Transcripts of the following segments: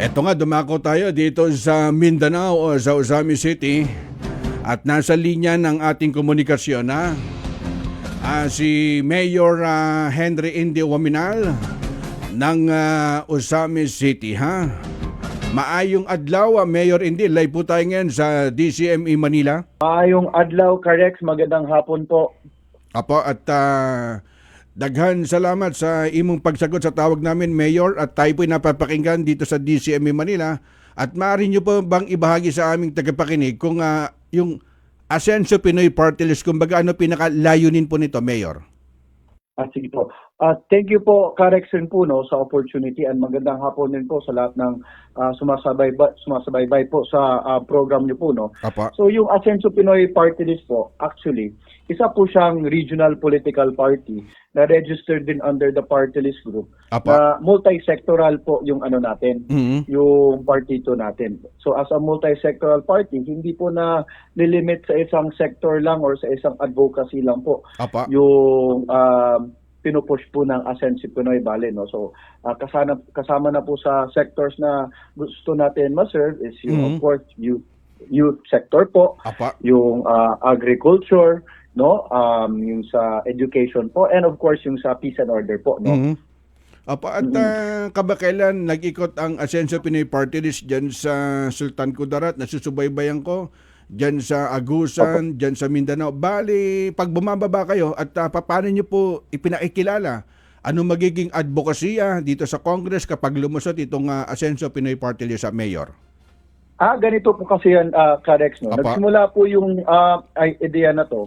Eto nga, dumako tayo dito sa Mindanao o sa Uzami City at nasa linya ng ating komunikasyon na si Mayor Henry Indy Waminal ng Uzami City. Maayong adlaw, Mayor Indy. Live po tayo ngayon sa DCME Manila. Maayong adlaw, Karex. Magandang hapon po. Apo, at daghan salamat sa imong pagsagot sa tawag namin, Mayor, at tayo po'y napapakinggan dito sa DCME Manila. At maaari nyo po bang ibahagi sa aming tagapakinig kung yung Asenso Pinoy Party List, kumbaga ano pinakalayunin po nito, Mayor? Sige po. Thank you po, Karex rin po, sa opportunity, and magandang hapon din po sa lahat ng sumasabaybay po sa program nyo po. Apa. So yung Asenso Pinoy Party List po, actually, isa po siyang regional political party na registered din under the party list group. Apa. Na multi-sectoral po yung natin, Mhm. yung partito natin. So as a multi-sectoral party, hindi po na lilimit sa isang sector lang or sa isang advocacy lang po. Apa. Yung pinupush po ng Asenso Pinoy Bale. So kasama na po sa sectors na gusto natin ma-serve is yung, of course, youth sector po, Apa. yung agriculture, yung sa education po, and of course yung sa peace and order po. Mhm. Apa, at kabakailan nag-ikot ang Asenso Pinoy Party List dyan sa Sultan Kudarat, nasusubaybayan ko, dyan sa Agusan, dyan sa Mindanao. Bali, pag bumababa kayo at paano nyo po ipinakikilala, ano magiging advokasya dito sa Congress kapag lumusot itong Asenso Pinoy Party List sa Mayor? Ganito po kasi yan, Karex. Apa. Nagsimula po yung idea na to.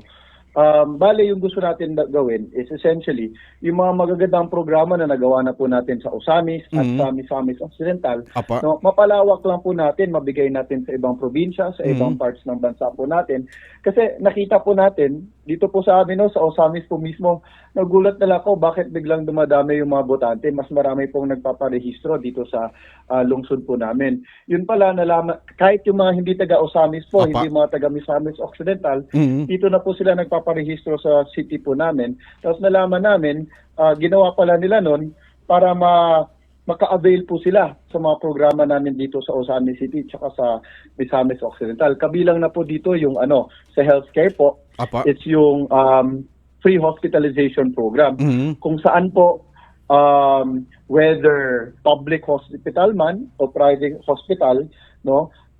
Bale, yung gusto natin gawin is essentially yung mga magagandang programa na nagawa na po natin sa Osamis at sa Misamis Occidental. Apa. Mapalawak lang po natin, mabigay natin sa ibang probinsya, sa ibang parts ng bansa po natin. Kasi nakita po natin, dito po sa amin, sa Osamis po mismo, nagulat na lang ako bakit biglang dumadami yung mga botante. Mas marami pong nagpaparehistro dito sa lungsod po namin. Yun pala, nalaman, kahit yung mga hindi taga-Osamis po, Apa. hindi mga taga-Misamis Occidental, Mhm. dito na po sila nagpaparehistro sa city po namin. Tapos nalaman namin, ginawa pala nila nun para maka-avail po sila sa mga programa namin dito sa Osamis City tsaka sa Misamis Occidental. Kabilang na po dito yung sa healthcare po, Apa. it's yung free hospitalization program. Mhm. Kung saan po, whether public hospital man o private hospital,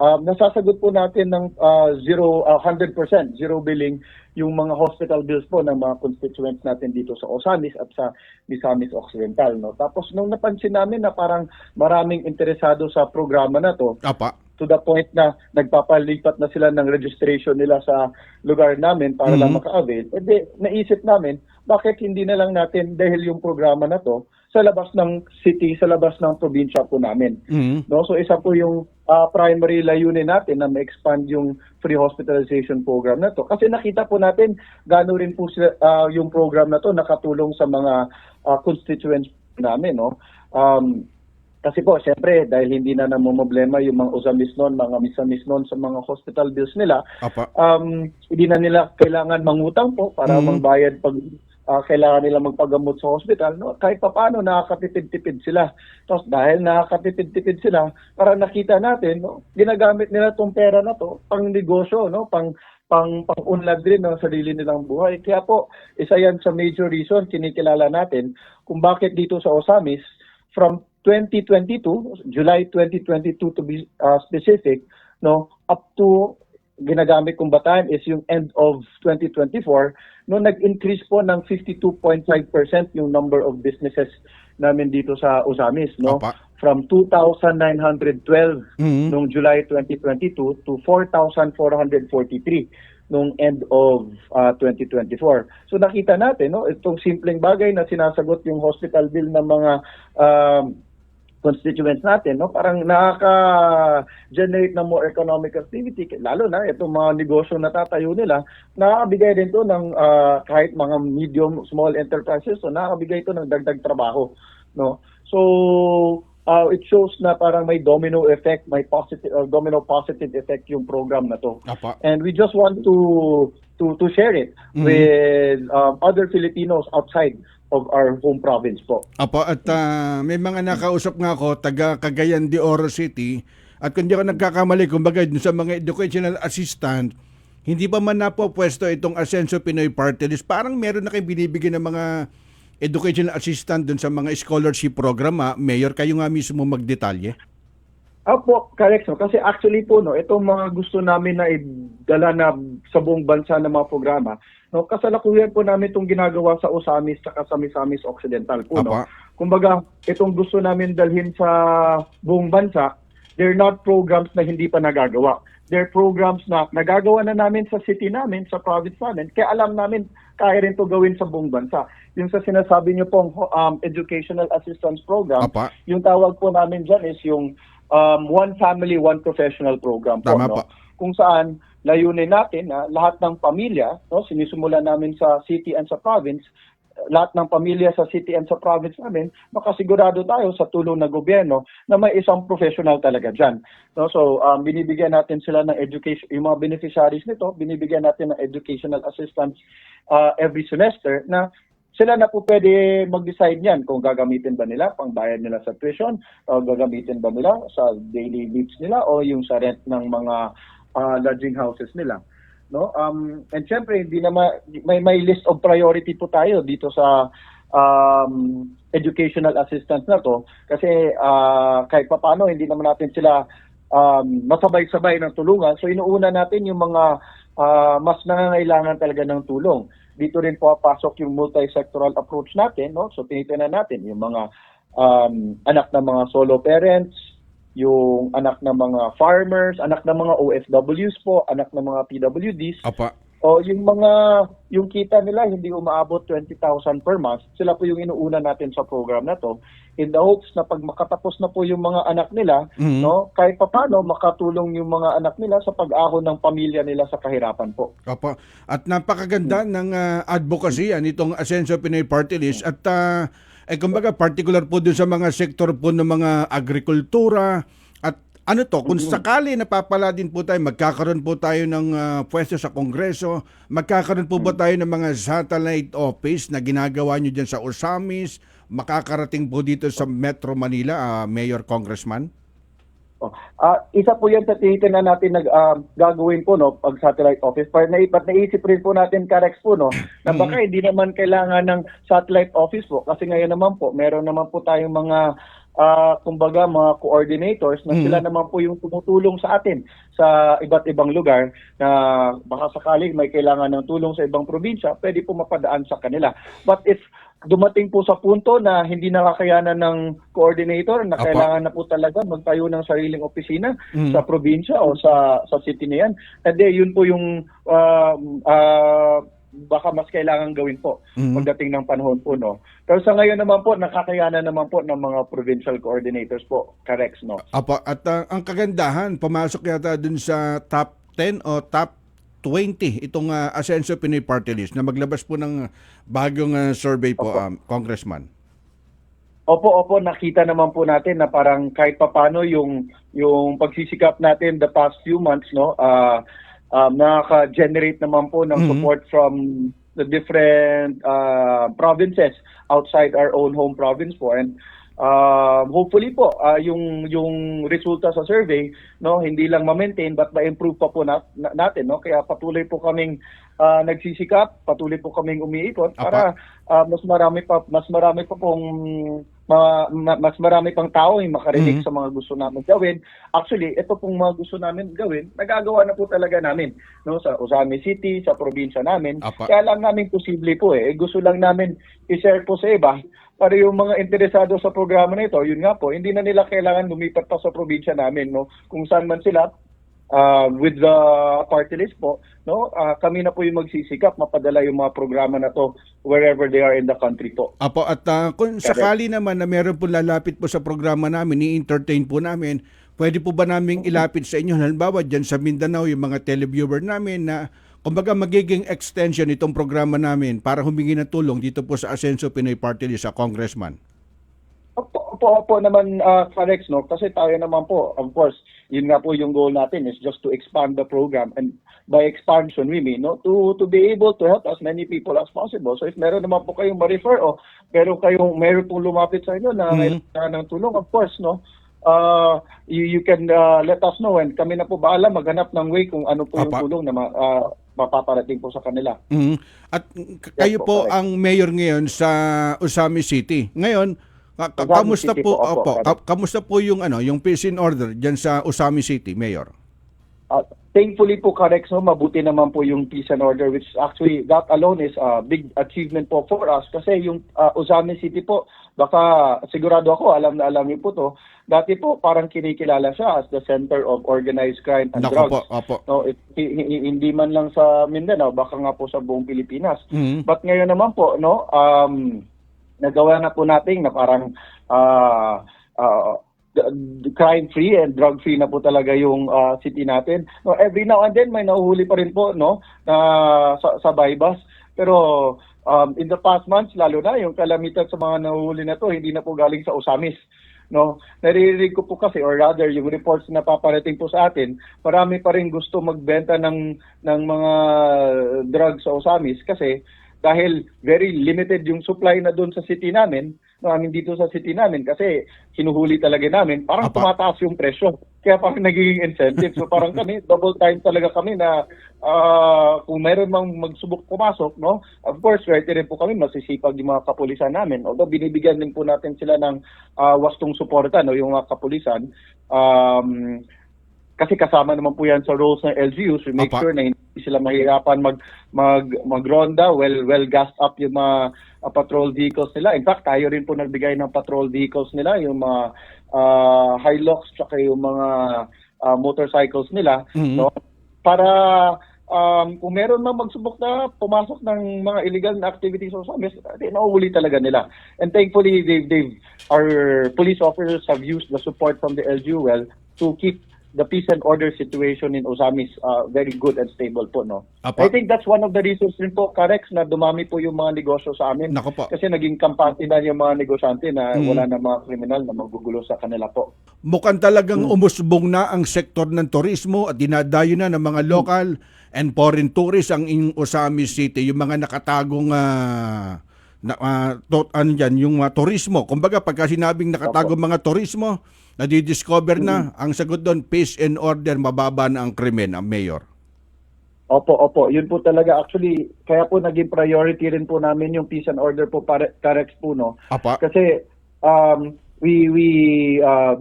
nasasagot po natin ng 100%, zero billing yung mga hospital bills po ng mga constituents natin dito sa Osamis at sa Misamis Occidental. Tapos nung napansin namin na parang maraming interesado sa programa na to, Apa. to the point na nagpapalipat na sila ng registration nila sa lugar namin para lang maka-avail, naisip namin, bakit hindi na lang natin, dahil yung programa na to, sa labas ng city, sa labas ng probinsya po namin. Mhm. So isa po yung primary layunin natin na ma-expand yung free hospitalization program na to. Kasi nakita po natin, gaano rin po yung program na to nakatulong sa mga constituents namin. Kasi po, siyempre, dahil hindi na namumblema yung mga Osamis noon, mga Misamis noon sa mga hospital bills nila, Apa. hindi na nila kailangan mangutang po para magbayad pag kailangan nila magpagamot sa hospital. Kahit paano, nakakatipid-tipid sila. Tapos dahil nakakatipid-tipid sila, para nakita natin, ginagamit nila itong pera na to pang negosyo, pang-unlad rin ng sarili nilang buhay. Kaya po, isa yan sa major reason, kinikilala natin kung bakit dito sa Osamis, from 2022, July 2022 to be specific, up to ginagamit kong bataan is yung end of 2024, nag-increase po ng 52.5% yung number of businesses namin dito sa Osamis, Apa. from 2,912 nung July 2022 to 4,443 nung end of 2024. So nakita natin, itong simpleng bagay na sinasagot yung hospital bill ng mga constituents natin, parang nakaka-generate ng more economic activity, lalo na itong mga negosyo na tatayo nila, nakakabigay din to ng kahit mga medium, small enterprises, so nakakabigay to ng dagdag trabaho. So, it shows na parang may domino effect, may positive domino positive effect yung program na to. Apa. And we just want to share it with other Filipinos outside of our home province po. Apo, at may mga nakausap nga ako, taga Cagayan de Oro City, at kung di ako nagkakamali, kumbaga dun sa mga educational assistant, hindi pa man napopwesto itong Asenso Pinoy Party List. Parang meron na kayo binibigyan ng mga educational assistant dun sa mga scholarship program. Mayor, kayo nga mismo magdetalye. Opo, correct. No? Kasi actually po, no, itong mga gusto namin na idala na sa buong bansa ng mga programa, no, kasalukuyan po namin itong ginagawa sa Osamis at sa Misamis Occidental po. No? Apa. Kumbaga, itong gusto namin dalhin sa buong bansa, they're not programs na hindi pa nagagawa. They're programs na nagagawa na namin sa city namin, sa province namin, kaya alam namin kaya rin to gawin sa buong bansa. Yung sa sinasabi niyo pong Educational Assistance Program, Apa. yung tawag po namin dyan is yung One Family, One Professional Program po. Tama No? po. Kung saan layunin natin na lahat ng pamilya, no, sinisimula namin sa city and sa province, lahat ng pamilya sa city and sa province namin, makasigurado tayo sa tulong ng gobyerno na may isang professional talaga dyan. No? So, binibigyan natin sila ng education, yung mga beneficiaries nito, binibigyan natin ng educational assistance every semester na sila na po pwede mag-decide niyan kung gagamitin ba nila pang bayad nila sa tuition, o gagamitin ba nila sa daily needs nila o yung sa rent ng mga lodging houses nila. No? And syempre, hindi naman may list of priority po tayo dito sa educational assistance na to kasi kahit papaano hindi naman natin sila masabay-sabay ng tulungan. So inuuna natin yung mga mas nangangailangan talaga ng tulong. Dito rin po pasok yung multi-sectoral approach natin, no? So tinitingnan natin yung mga anak ng mga solo parents, yung anak ng mga farmers, anak ng mga OFWs po, anak ng mga PWDs. Apa. O yung kita nila hindi umaabot 20,000 per month, sila po yung inuuna natin sa program na to in the hopes na pag makatapos na po yung mga anak nila, no, kahit papaano makatulong yung mga anak nila sa pag-ahon ng pamilya nila sa kahirapan po. Opo. At napakaganda ng advocacy nitong Asenso Pinoy Party List at kumbaga particular po dun sa mga sektor po ng mga agrikultura at ano to, kung sakali napapala din po tayo, magkakaroon po tayo ng pwesto sa Kongreso, magkakaroon po ba tayo ng mga satellite office na ginagawa nyo dyan sa Osamis, makakarating po dito sa Metro Manila, Mayor, Congressman? Isa po yan sa tinitingnan natin gagawin po, no, pag satellite office. But naisip rin po natin, Karex po, no, na baka hindi naman kailangan ng satellite office po. Kasi ngayon naman po, meron naman po tayong mga kumbaga mga coordinators na sila naman po yung tumutulong sa atin sa iba't ibang lugar na baka sakaling may kailangan ng tulong sa ibang probinsya, pwede po mapadaan sa kanila. But if dumating po sa punto na hindi nakakayanan ng coordinator, na kailangan na po talaga magtayo ng sariling opisina sa probinsya o sa city na yan, hindi, yun po yung baka mas kailangan gawin po pagdating ng panahon po, no. Pero sa ngayon naman po, nakakayanan naman po ng mga provincial coordinators po, Karex, no. Apo, at ang kagandahan, pumasok yata dun sa top 10 o top 20 itong Asenso Pinoy Party List na maglabas po ng bagong survey po, Congressman. Opo, nakita naman po natin na parang kahit papano yung pagsisikap natin the past few months, no, nakaka-generate naman po ng support from the different provinces outside our own home province po. And hopefully po yung resulta sa survey, no, hindi lang ma-maintain but ma-improve pa po natin, no. Kaya patuloy po kaming nagsisikap, patuloy po kaming umiikot para mas marami pang tao yung makarinig sa mga gusto namin gawin. Actually, ito pong mga gusto namin gawin, nagagawa na po talaga namin, no, sa Osamis City, sa probinsya namin. Kaya lang namin posible po gusto lang namin i-share po sa iba para yung mga interesado sa programa na ito, yun nga po, hindi na nila kailangan lumipat pa sa probinsya namin, no, kung saan man sila. With the party list po, no, kami na po yung magsisikap mapadala yung mga programa na to wherever they are in the country po. Apo, at kung sakali naman na meron po lalapit po sa programa namin, i-entertain po namin, pwede po ba naming ilapit sa inyo, halimbawa dyan sa Mindanao, yung mga televiewer namin na kumbaga magiging extension itong programa namin para humingi ng tulong dito po sa Asenso Pinoy Party List sa Congressman? Opo naman, Karex, no? Kasi tayo naman po, of course, yun nga po yung goal natin is just to expand the program. And by expansion, we mean, no? To be able to help as many people as possible. So if meron naman po kayong ma-refer o meron pong lumapit sa inyo na kailangan ng tulong, of course, no? You can let us know and kami na po bahala maghanap ng way kung ano po yung tulong na mapaparating po sa kanila. At kayo Yes, po correct. ang mayor ngayon sa Usami City. Ngayon, kamusta City po, po, opo, correct. kamusta po yung yung peace and order diyan sa Usami City, Mayor? Thankfully po, Karex, no, mabuti naman po yung peace and order, which actually that alone is a big achievement po for us kasi yung Usami City po, baka sigurado ako alam na alam niyo po to, dati po parang kinikilala siya as the center of organized crime and Nako drugs. po, opo. No, hindi man lang sa Mindanao, baka nga po sa buong Pilipinas. But ngayon naman po, no, nagawa na po natin na parang crime-free and drug-free na po talaga yung city natin. No, every now and then may nahuhuli pa rin po, no, sa bypass. Pero in the past months, lalo na yung kalamitan sa mga nahuhuli na to, hindi na po galing sa Usamis. No, naririnig ko po kasi, or rather yung reports na paparating po sa atin, marami pa rin gusto magbenta ng mga drugs sa Usamis kasi dahil very limited yung supply na doon sa city namin, dito sa city namin kasi hinuhuli talaga namin, parang tumataas yung presyo. Kaya parang nagiging incentive. So parang kami, double time talaga kami na kung meron mang magsubok pumasok, no? Of course, swerte rin po kami, masisipag yung mga kapulisan namin. Although binibigyan din po natin sila ng wastong suporta, no, yung mga kapulisan. Kasi kasama naman po yan sa roles ng LGUs. We make sure na hindi sila mahirapan magronda, well gassed up yung mga patrol vehicles nila. In fact, tayo rin po nagbigay ng patrol vehicles nila, yung mga Hilux tsaka yung mga motorcycles nila, no? Para kung meron mang magsubok na pumasok ng mga illegal na activities o samis, nauhuli talaga nila. And thankfully, our police officers have used the support from the LGU well to keep the peace and order situation in Osamis very good and stable po, no? I think that's one of the reasons rin po, Karex, na dumami po yung mga negosyo sa amin. Nako po. Kasi naging kampante na yung mga negosyante na wala na mga kriminal na magugulo sa kanila po. Mukhang talagang umusbong na ang sektor ng turismo at dinadayo na ng mga local and foreign tourists ang Osamis City, yung mga nakatagong yung turismo. Kumbaga, pagka sinabing nakatagong mga turismo, nadidiscover na, ang sagot doon, peace and order, mababa na ang krimen, ang mayor. Opo. Yun po talaga. Actually, kaya po naging priority rin po namin yung peace and order po, Karex po, no? Kasi we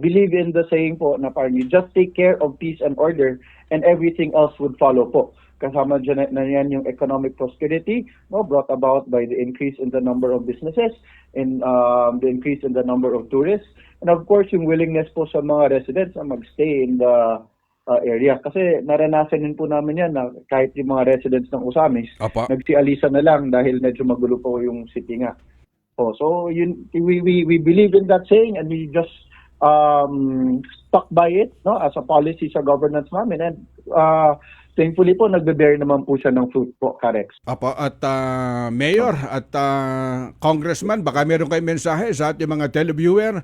believe in the saying po na parang you just take care of peace and order and everything else would follow po. Kasama dyan na yan yung economic prosperity, no, brought about by the increase in the number of businesses and the increase in the number of tourists. And of course, yung willingness po sa mga residents na magstay in the area. Kasi naranasan din po namin yan na kahit yung mga residents ng Usamis, nagsialisa na lang dahil medyo magulo po yung city nga. So we believe in that saying and we just stuck by it, no, as a policy sa governance namin. And thankfully po, nagbe-bear naman po siya ng fruit po, Karex. At Mayor at Congressman, baka meron kayong mensahe sa ating mga televiewer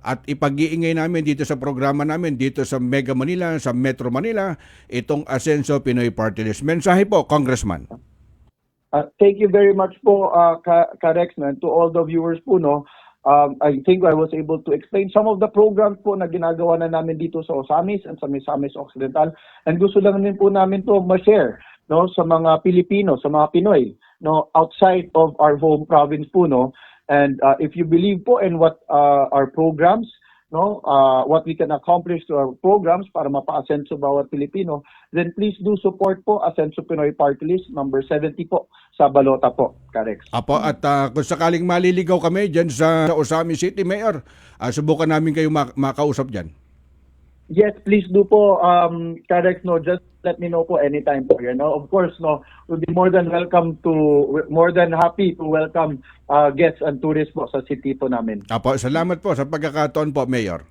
at ipag-iingay namin dito sa programa namin, dito sa Mega Manila, sa Metro Manila, itong Asenso Pinoy Party List. Mensahe po, Congressman. Thank you very much po, Karex, man, to all the viewers po, no. I think I was able to explain some of the programs po na ginagawa na namin dito sa Osamis and sa Misamis Occidental. And gusto lang din po namin to ma-share, no, sa mga Pilipino, sa mga Pinoy, no, outside of our home province po, no. And if you believe po in what our programs, no, what we can accomplish to our programs para mapa-asenso bawat Pilipino, then please do support po Asenso Pinoy Party List number 70 po sa balota po, Karex. At kung sakaling maliligaw kami dyan sa Osamis City, Mayor, subukan namin kayo makausap dyan. Yes, please do po, Karex, no, just let me know po anytime po, you know. Of course, no, we'll be more than happy to welcome guests and tourists po sa city po namin. Salamat po sa pagkakataon po, Mayor.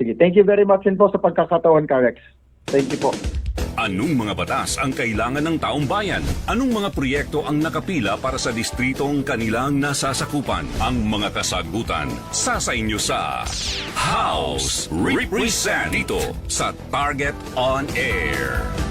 Sige, thank you very much din po sa pagkakataon, Karex. Thank you po. Anong mga batas ang kailangan ng taong bayan? Anong mga proyekto ang nakapila para sa distritong kanilang nasasakupan? Ang mga kasagutan sa inyo sa House Represent dito sa Target on Air.